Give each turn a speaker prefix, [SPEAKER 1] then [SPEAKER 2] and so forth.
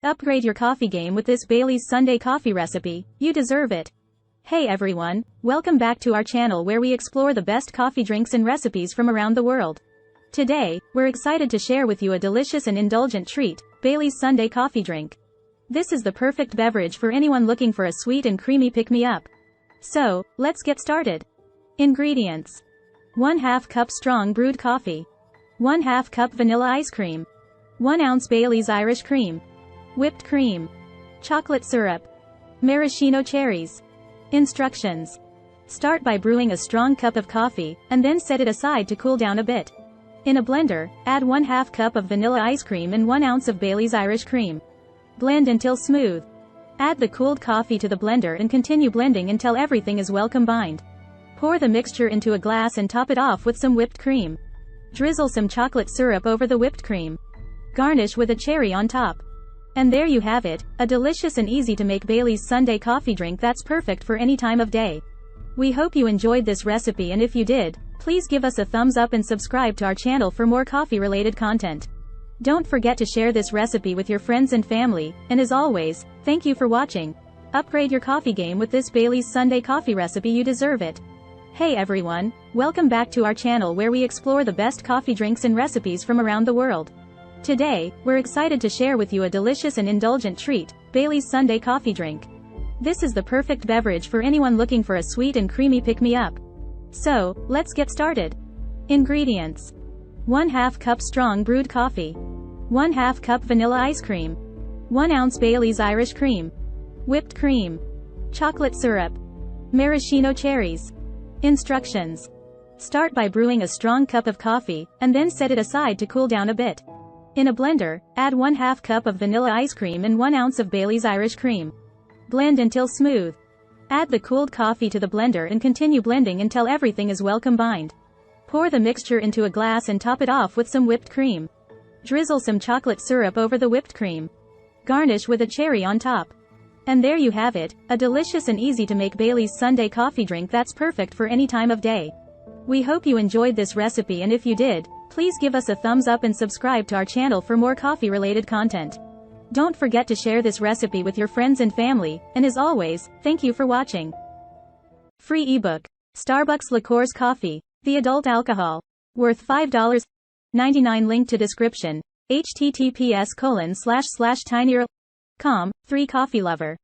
[SPEAKER 1] Upgrade your coffee game with this Bailey's Sundae coffee recipe. You deserve it. Hey everyone, welcome back to our channel where we explore the best coffee drinks and recipes from around the world. Today, we're excited to share with you a delicious and indulgent treat, Bailey's Sundae coffee drink. This is the perfect beverage for anyone looking for a sweet and creamy pick-me-up. So, let's get started. Ingredients: 1/2 cup strong brewed coffee, 1/2 cup vanilla ice cream, 1 ounce Bailey's Irish cream, whipped cream, chocolate syrup, maraschino cherries. Instructions: start by brewing a strong cup of coffee, and then set it aside to cool down a bit. In a blender, add 1/2 cup of vanilla ice cream and 1 ounce of Bailey's Irish cream. Blend until smooth. Add the cooled coffee to the blender and continue blending until everything is well combined. Pour the mixture into a glass and top it off with some whipped cream. Drizzle some chocolate syrup over the whipped cream. Garnish with a cherry on top. And there you have it, a delicious and easy to make Bailey's Sundae coffee drink that's perfect for any time of day. We hope you enjoyed this recipe, and if you did, please give us a thumbs up and subscribe to our channel for more coffee related content. Don't forget to share this recipe with your friends and family, and as always, thank you for watching. Upgrade your coffee game with this Bailey's Sundae coffee recipe. You deserve it. Hey everyone, welcome back to our channel where we explore the best coffee drinks and recipes from around the world. Today, we're excited to share with you a delicious and indulgent treat, Bailey's Sundae coffee drink. This is the perfect beverage for anyone looking for a sweet and creamy pick-me-up. So, let's get started. Ingredients: 1/2 cup strong brewed coffee, 1/2 cup vanilla ice cream, 1 ounce Bailey's Irish cream, whipped cream, chocolate syrup, maraschino cherries. Instructions: start by brewing a strong cup of coffee, and then set it aside to cool down a bit. In a blender, add 1/2 cup of vanilla ice cream and 1 ounce of Bailey's Irish cream. Blend until smooth. Add the cooled coffee to the blender and continue blending until everything is well combined. Pour the mixture into a glass and top it off with some whipped cream. Drizzle some chocolate syrup over the whipped cream. Garnish with a cherry on top. And there you have it, a delicious and easy to make Bailey's Sundae coffee drink that's perfect for any time of day. We hope you enjoyed this recipe, and if you did, please give us a thumbs up and subscribe to our channel for more coffee related content. Don't forget to share this recipe with your friends and family, and as always, thank you for watching. Free ebook: Starbucks Liqueurs Coffee, the adult alcohol, worth $5.99. Link to description. https://tinyurl.com. 3 Coffee Lover.